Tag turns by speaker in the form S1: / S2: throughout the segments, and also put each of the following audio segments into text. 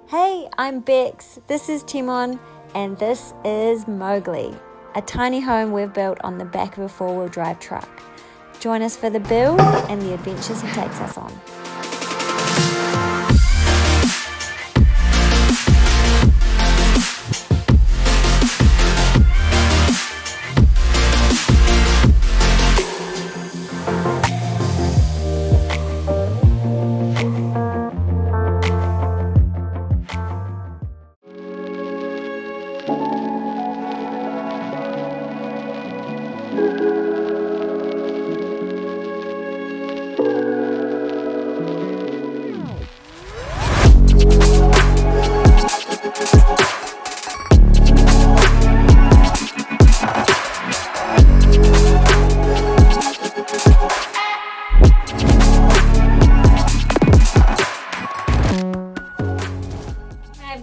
S1: Hey, I'm Becs, this is Tymon, and this is Mowgli, a tiny home we've built on the back of a four-wheel drive truck. Join us for the build and the adventures he takes us on.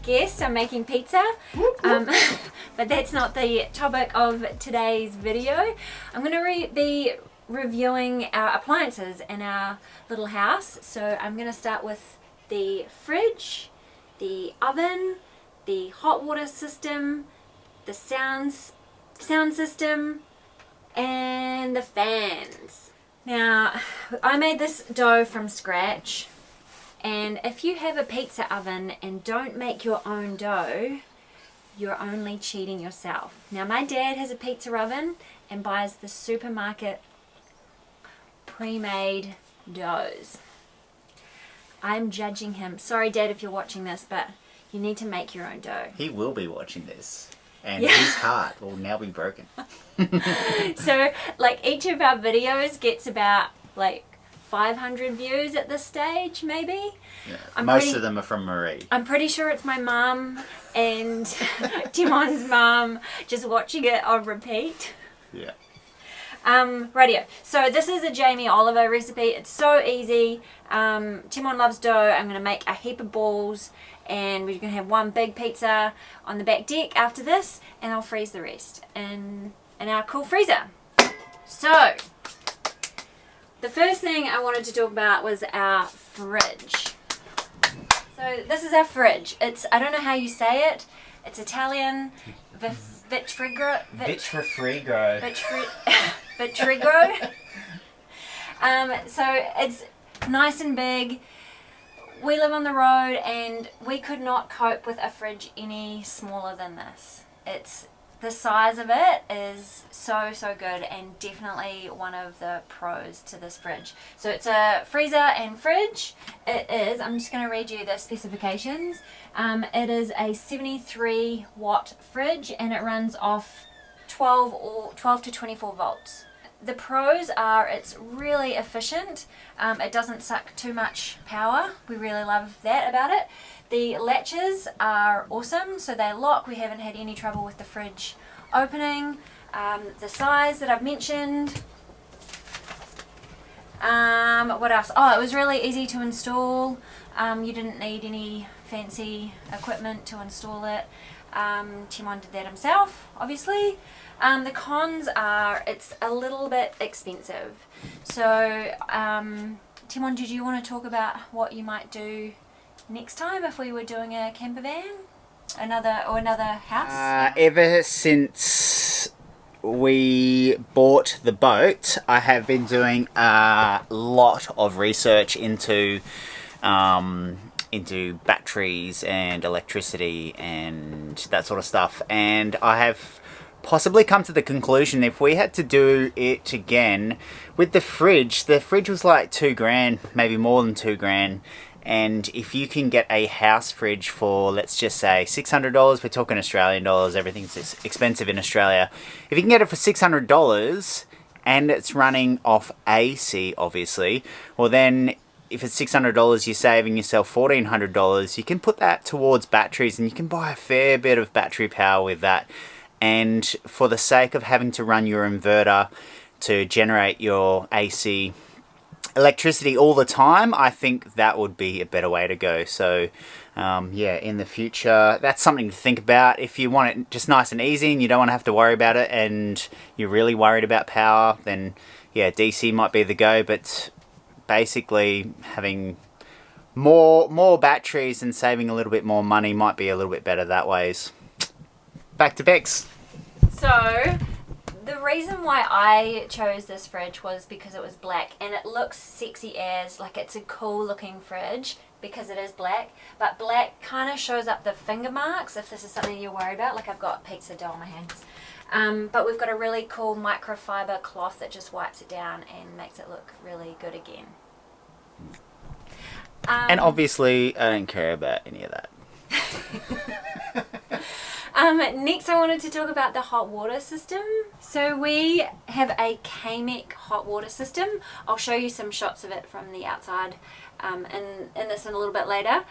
S1: Guest, I'm making pizza, but that's not the topic of today's video. I'm going to be reviewing our appliances in our little house. So I'm going to start with the fridge, the oven, the hot water system, the sound system, and the fans. Now, I made this dough from scratch. And if you have a pizza oven and don't make your own dough, you're only cheating yourself. Now, my dad has a pizza oven and buys the supermarket pre-made doughs. I'm judging him. Sorry, Dad, if you're watching this, but you need to make your own dough.
S2: He will be watching this. And his heart will now be broken.
S1: So, like, each of our videos gets about, 500 views at this stage, maybe.
S2: Yeah. Most of them are from Marie.
S1: I'm pretty sure it's my mum and Timon's mum just watching it on repeat.
S2: Yeah.
S1: Radio. So this is a Jamie Oliver recipe. It's so easy. Tymon loves dough. I'm going to make a heap of balls, and we're going to have one big pizza on the back deck after this, and I'll freeze the rest in our cool freezer. So the first thing I wanted to talk about was our fridge. So this is our fridge. I don't know how you say it. It's Italian. Vitrifrigo. So it's nice and big. We live on the road and we could not cope with a fridge any smaller than this. The size of it is so good, and definitely one of the pros to this fridge. So it's a freezer and fridge. It is, I'm just going to read you the specifications. It is a 73 watt fridge and it runs off 12 to 24 volts. The pros are it's really efficient. It doesn't suck too much power. We really love that about it. The latches are awesome, so they lock. We haven't had any trouble with the fridge opening. The size that I've mentioned. What else? Oh, it was really easy to install. You didn't need any fancy equipment to install it. Tymon did that himself, obviously. The cons are it's a little bit expensive. So, Tymon, did you want to talk about what you might do next time if we were doing a camper van? Another house?
S2: Ever since we bought the boat, I have been doing a lot of research into batteries and electricity and that sort of stuff, and I have possibly come to the conclusion if we had to do it again with the fridge was like $2,000, maybe more than $2,000. And if you can get a house fridge for, let's just say, $600, we're talking Australian dollars, everything's expensive in Australia. If you can get it for $600 and it's running off AC, obviously, well then, if it's $600, you're saving yourself $1,400. You can put that towards batteries and you can buy a fair bit of battery power with that. And for the sake of having to run your inverter to generate your AC electricity all the time, I think that would be a better way to go. So yeah, in the future, that's something to think about. If you want it just nice and easy and you don't want to have to worry about it and you're really worried about power, then yeah, DC might be the go. But basically having more batteries and saving a little bit more money might be a little bit better that ways. Back to Becs.
S1: So, the reason why I chose this fridge was because it was black and it looks sexy as, like, it's a cool looking fridge because it is black, but black kind of shows up the finger marks if this is something you're worried about. Like, I've got pizza dough on my hands. But we've got a really cool microfiber cloth that just wipes it down and makes it look really good again.
S2: And obviously, I don't care about any of that.
S1: Next I wanted to talk about the hot water system. So we have a Camec hot water system. I'll show you some shots of it from the outside in this in a little bit later.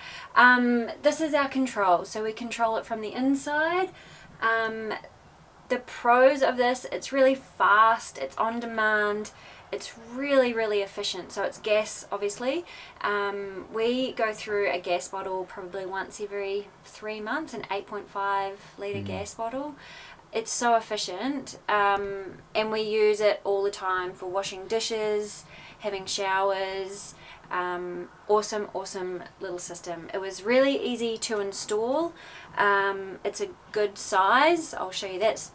S1: This is our control. So we control it from the inside. The pros of this, it's really fast, it's on demand, it's really, really efficient. So it's gas, obviously. We go through a gas bottle probably once every 3 months, an 8.5 litre gas bottle. It's so efficient, and we use it all the time for washing dishes, having showers. Awesome little system. It was really easy to install. It's a good size. I'll show you that. It's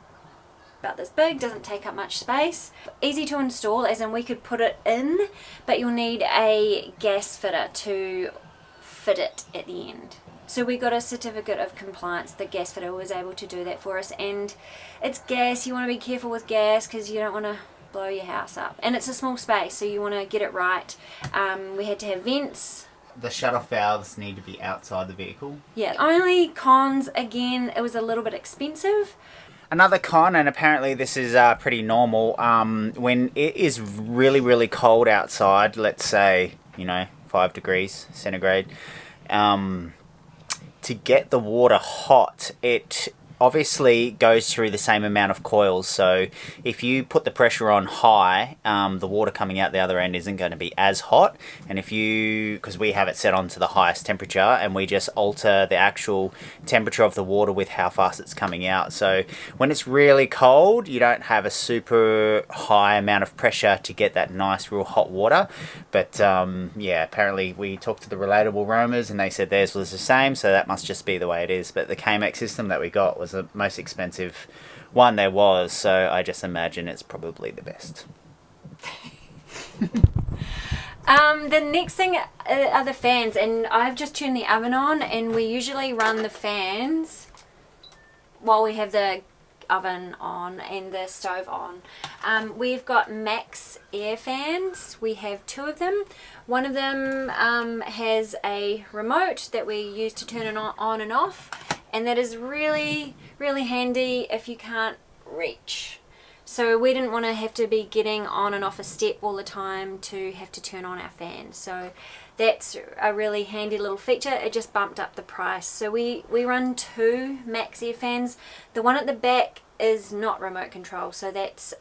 S1: about this big, doesn't take up much space. Easy to install, as in we could put it in, but you'll need a gas fitter to fit it at the end. So we got a certificate of compliance. The gas fitter was able to do that for us, and it's gas. You want to be careful with gas because you don't want to blow your house up, and it's a small space, so you want to get it right. We had to have vents.
S2: The shut-off valves need to be outside the vehicle.
S1: Yeah, only cons, again, it was a little bit expensive.
S2: Another con, and apparently this is pretty normal, when it is really, really cold outside, let's say, 5 degrees centigrade, to get the water hot, it obviously goes through the same amount of coils. So if you put the pressure on high, the water coming out the other end isn't going to be as hot. And because we have it set on to the highest temperature, and we just alter the actual temperature of the water with how fast it's coming out. So when it's really cold, you don't have a super high amount of pressure to get that nice real hot water. But yeah, apparently we talked to the Relatable Roamers and they said theirs was the same, so that must just be the way it is. But the Camec system that we got was the most expensive one there was, so I just imagine it's probably the best.
S1: The next thing are the fans, and I've just turned the oven on, and we usually run the fans while we have the oven on and the stove on. We've got Maxx air fans. We have 2 of them. One of them has a remote that we use to turn it on and off, and that is really, really handy if you can't reach. So we didn't want to have to be getting on and off a step all the time to have to turn on our fan. So that's a really handy little feature. It just bumped up the price. So we run 2 Maxx air fans. The one at the back is not remote control, so that's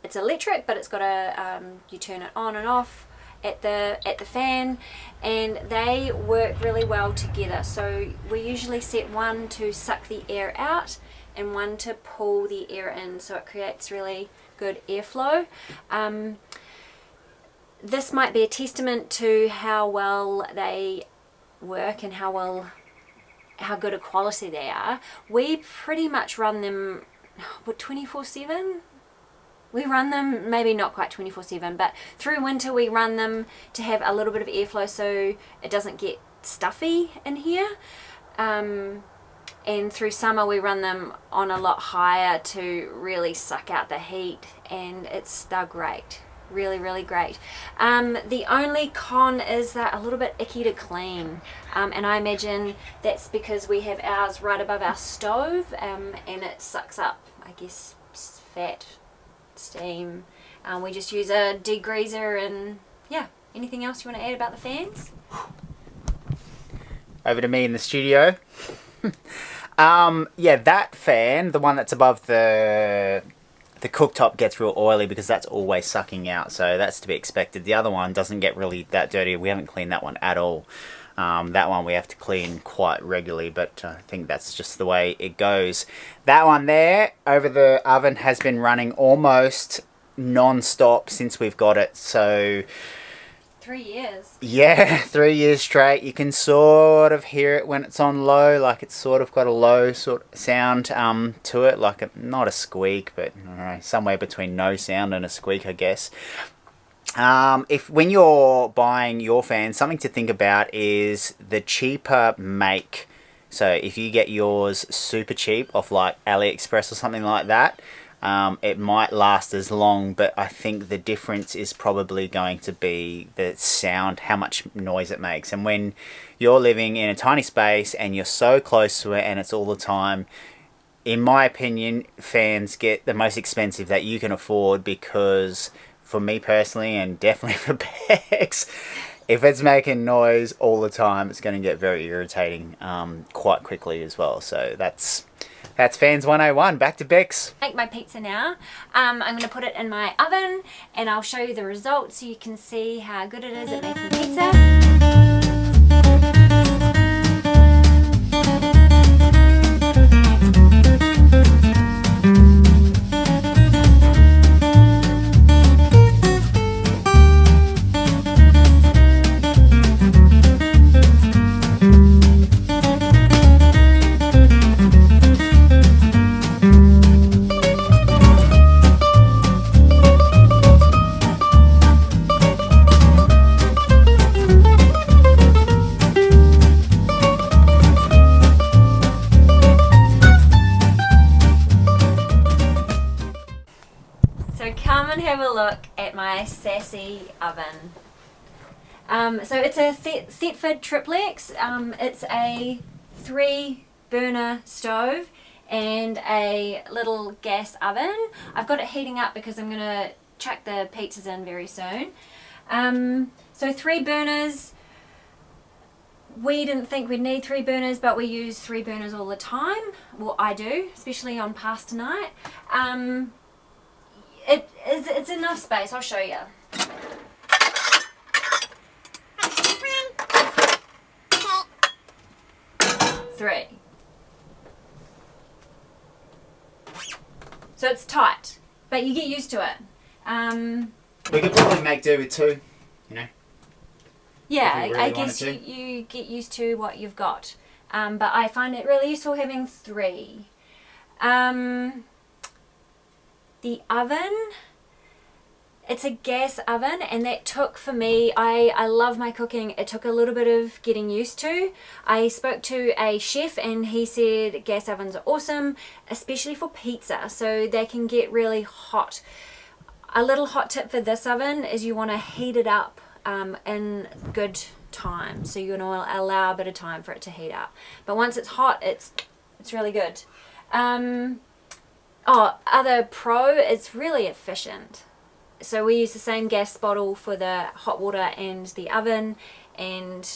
S1: it's electric, but it's got a you turn it on and off at the fan, and they work really well together. So we usually set one to suck the air out and one to pull the air in, so it creates really good airflow. This might be a testament to how well they work and how good a quality they are. We pretty much run them 24/7. We run them, maybe not quite 24/7, but through winter we run them to have a little bit of airflow so it doesn't get stuffy in here. And through summer we run them on a lot higher to really suck out the heat, and they're great. Really, really great. The only con is they're a little bit icky to clean, and I imagine that's because we have ours right above our stove, and it sucks up, I guess, fat, steam. We just use a degreaser, and yeah. Anything else you want to add about the fans?
S2: Over to me in the studio. Yeah, that fan, the one that's above the cooktop, gets real oily because that's always sucking out, so that's to be expected. The other one doesn't get really that dirty. We haven't cleaned that one at all. That one we have to clean quite regularly, but I think that's just the way it goes. That one there over the oven has been running almost non-stop since we've got it, so
S1: 3 years.
S2: Yeah, 3 years straight. You can sort of hear it when it's on low, like it's sort of got a low sort of sound to it, like not a squeak, but I don't know, somewhere between no sound and a squeak, I guess. If when you're buying your fan, something to think about is the cheaper make. So if you get yours super cheap off like AliExpress or something like that, it might last as long, but I think the difference is probably going to be the sound, how much noise it makes. And when you're living in a tiny space and you're so close to it and it's all the time, in my opinion, fans get the most expensive that you can afford, because for me personally, and definitely for Becs, if it's making noise all the time, it's going to get very irritating quite quickly as well. So that's Fans 101. Back to Becs.
S1: Make my pizza now. I'm going to put it in my oven and I'll show you the results so you can see how good it is at making pizza. Come and have a look at my sassy oven. So it's a Thetford triplex. It's a 3-burner stove and a little gas oven. I've got it heating up because I'm going to chuck the pizzas in very soon. So 3 burners. We didn't think we'd need 3 burners, but we use 3 burners all the time. Well, I do, especially on pasta night. It's enough space. I'll show you. Three. So it's tight, but you get used to it.
S2: We could probably make do with 2, you know.
S1: Yeah,
S2: really
S1: I guess you get used to what you've got. But I find it really useful having 3. The oven, it's a gas oven, and that took for me, I love my cooking, it took a little bit of getting used to. I spoke to a chef and he said gas ovens are awesome, especially for pizza, so they can get really hot. A little hot tip for this oven is you want to heat it up in good time, so you're going to allow a bit of time for it to heat up. But once it's hot, it's really good. Other pro, it's really efficient. So we use the same gas bottle for the hot water and the oven, and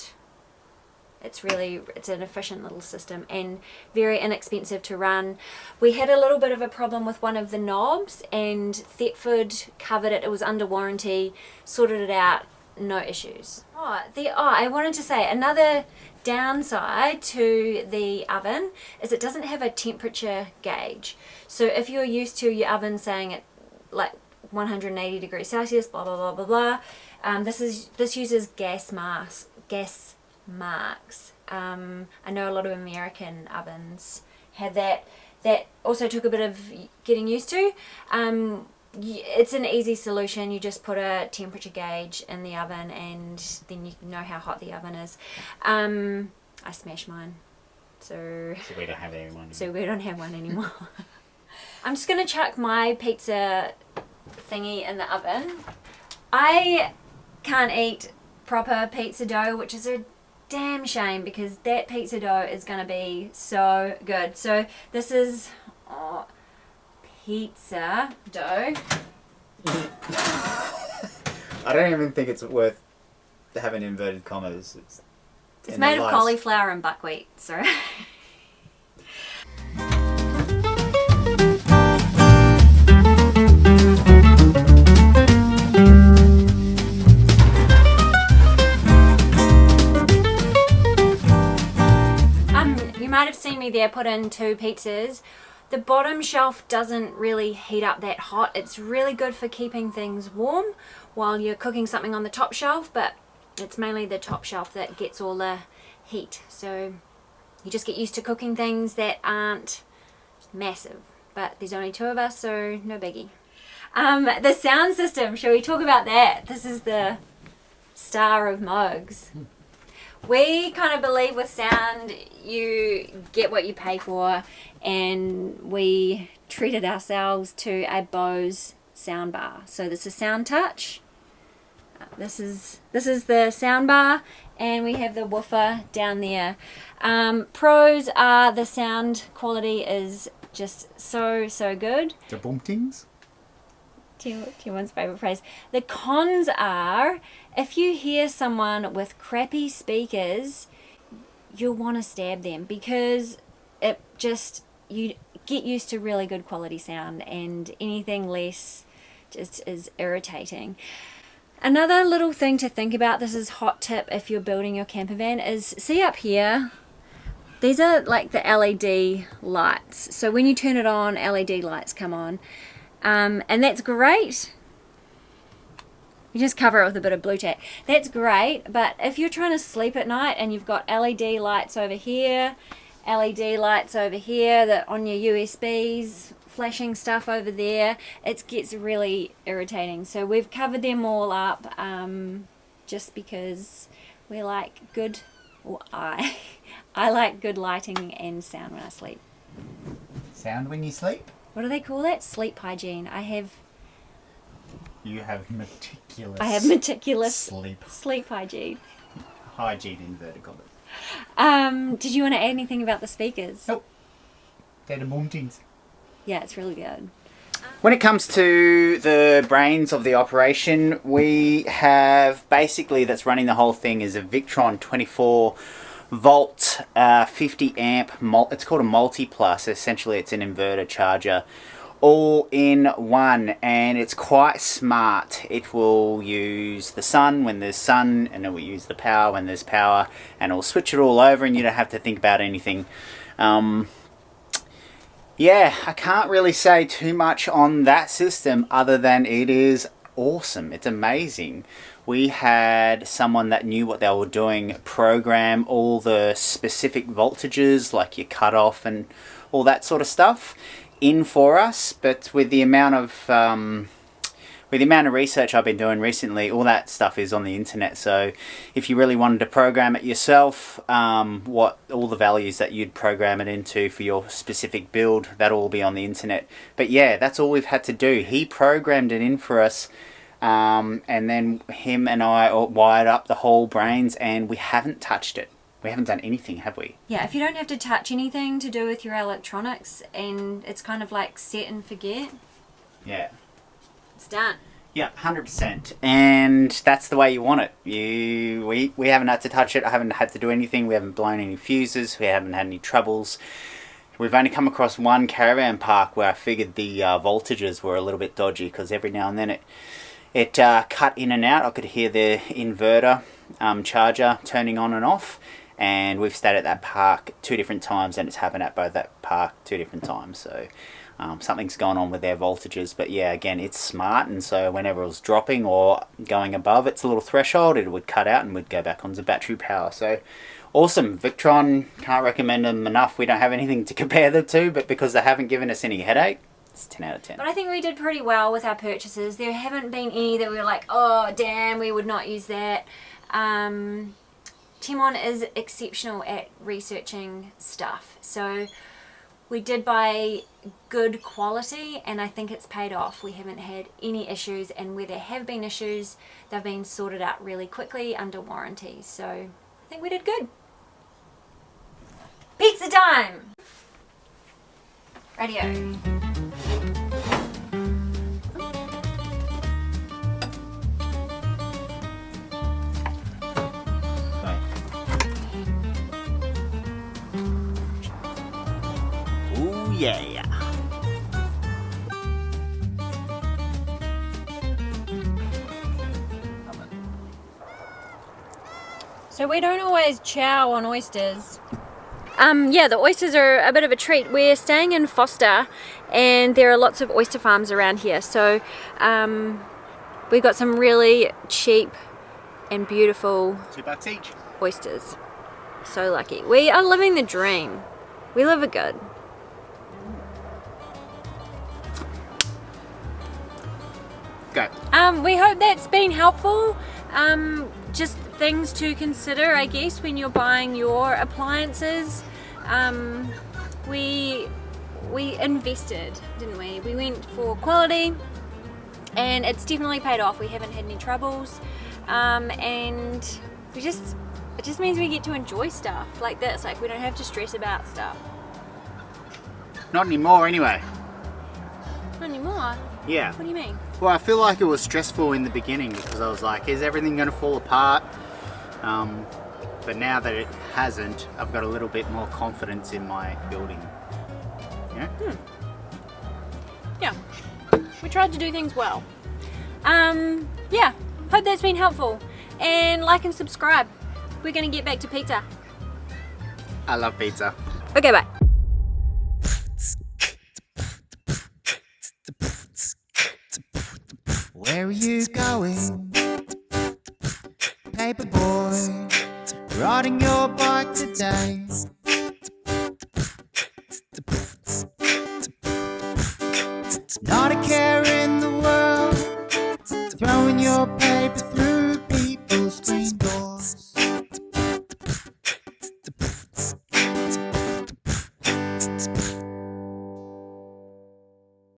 S1: it's an efficient little system and very inexpensive to run. We had a little bit of a problem with one of the knobs, and Thetford covered it. It was under warranty, sorted it out, no issues. I wanted to say another downside to the oven is it doesn't have a temperature gauge. So if you're used to your oven saying it like 180 degrees Celsius, blah blah blah blah blah, this uses gas marks. I know a lot of American ovens have that. That also took a bit of getting used to. It's an easy solution. You just put a temperature gauge in the oven and then you know how hot the oven is. I smashed mine, so
S2: we don't have anyone.
S1: So we don't have one anymore. I'm just gonna chuck my pizza thingy in the oven. I can't eat proper pizza dough, which is a damn shame because that pizza dough is gonna be so good. So this is pizza dough.
S2: I don't even think it's worth having inverted commas.
S1: It's made of cauliflower and buckwheat, so. You might have seen me there put in 2 pizzas. The bottom shelf doesn't really heat up that hot. It's really good for keeping things warm. while you're cooking something on the top shelf, but it's mainly the top shelf that gets all the heat. So you just get used to cooking things that aren't massive, but there's only 2 of us, so no biggie. The sound system, shall we talk about that? This is the star of mugs. We kind of believe with sound you get what you pay for, and we treated ourselves to a Bose sound bar. So this is Sound Touch. This is the sound bar, and we have the woofer down there. Pros are the sound quality is just so good.
S2: The boomtings.
S1: Timon's favourite phrase. The cons are, if you hear someone with crappy speakers, you'll want to stab them, because it just, you get used to really good quality sound, and anything less just is irritating. Another little thing to think about, this is hot tip if you're building your camper van, is see up here, these are like the LED lights. So when you turn it on, LED lights come on. And that's great. You just cover it with a bit of blue tack. That's great, but if you're trying to sleep at night and you've got LED lights over here, LED lights over here, that on your USBs, flashing stuff over there, it gets really irritating. So we've covered them all up, just because we like good, or I like good lighting and sound when I sleep.
S2: Sound when you sleep?
S1: What do they call that? Sleep hygiene.
S2: You have meticulous.
S1: I have meticulous
S2: sleep
S1: hygiene.
S2: Hygiene inverted commas.
S1: Did you want to add anything about the speakers?
S2: Nope. They're the boomtings.
S1: Yeah, it's really good.
S2: When it comes to the brains of the operation, we have basically, that's running the whole thing, is a Victron 24 volt 50 amp it's called a multi plus. Essentially it's an inverter charger all in one, and it's quite smart. It will use the sun when there's sun, and it will use the power when there's power, and it'll switch it all over, and you don't have to think about anything. Yeah, I can't really say too much on that system other than it is awesome. It's amazing. We had someone that knew what they were doing program all the specific voltages, like your cutoff and all that sort of stuff, in for us. But with the amount of research I've been doing recently, all that stuff is on the internet. So if you really wanted to program it yourself, what all the values that you'd program it into for your specific build, that'll all be on the internet. But yeah, that's all we've had to do. He programmed it in for us. And then him and I wired up the whole brains, and we haven't touched it. We haven't done anything, have we?
S1: Yeah, if you don't have to touch anything to do with your electronics, and it's kind of like set and forget.
S2: Yeah.
S1: It's done.
S2: Yeah, 100%. And that's the way you want it. We haven't had to touch it. I haven't had to do anything. We haven't blown any fuses. We haven't had any troubles. We've only come across one caravan park where I figured the voltages were a little bit dodgy, because every now and then it cut in and out. I could hear the inverter charger turning on and off, and we've stayed at that park 2 different times, and it's happened at both that park 2 different times. So something's gone on with their voltages. But yeah, again, it's smart, and so whenever it was dropping or going above its little threshold, it would cut out and would go back onto battery power. So awesome. Victron, can't recommend them enough. We don't have anything to compare them to, but because they haven't given us any headache, it's 10 out of 10.
S1: But I think we did pretty well with our purchases. There haven't been any that we were like, oh damn, we would not use that. Tymon is exceptional at researching stuff, so we did buy good quality, and I think it's paid off. We haven't had any issues, and where there have been issues, they've been sorted out really quickly under warranty. So I think we did good. Pizza time! Radio.
S2: Ooh, yeah.
S1: So we don't always chow on oysters. Yeah, the oysters are a bit of a treat. We're staying in Foster, and there are lots of oyster farms around here. So We got some really cheap and beautiful
S2: $2 each.
S1: oysters. So lucky. We are living the dream. We live it good.
S2: Go.
S1: We hope that's been helpful. Just things to consider, I guess, when you're buying your appliances. We invested, didn't we? We went for quality, and it's definitely paid off. We haven't had any troubles, and it just means we get to enjoy stuff like this. Like, we don't have to stress about stuff.
S2: Not anymore, anyway.
S1: Not anymore.
S2: Yeah.
S1: What do you mean?
S2: Well, I feel like it was stressful in the beginning because I was like, is everything going to fall apart? But now that it hasn't, I've got a little bit more confidence in my building. Yeah?
S1: Yeah. We tried to do things well. Yeah. Hope that's been helpful. And like and subscribe. We're going to get back to pizza.
S2: I love pizza.
S1: Okay, bye.
S2: Where are you going? Paperboy, riding your bike today. Not a care in the world, throwing your paper through people's screens.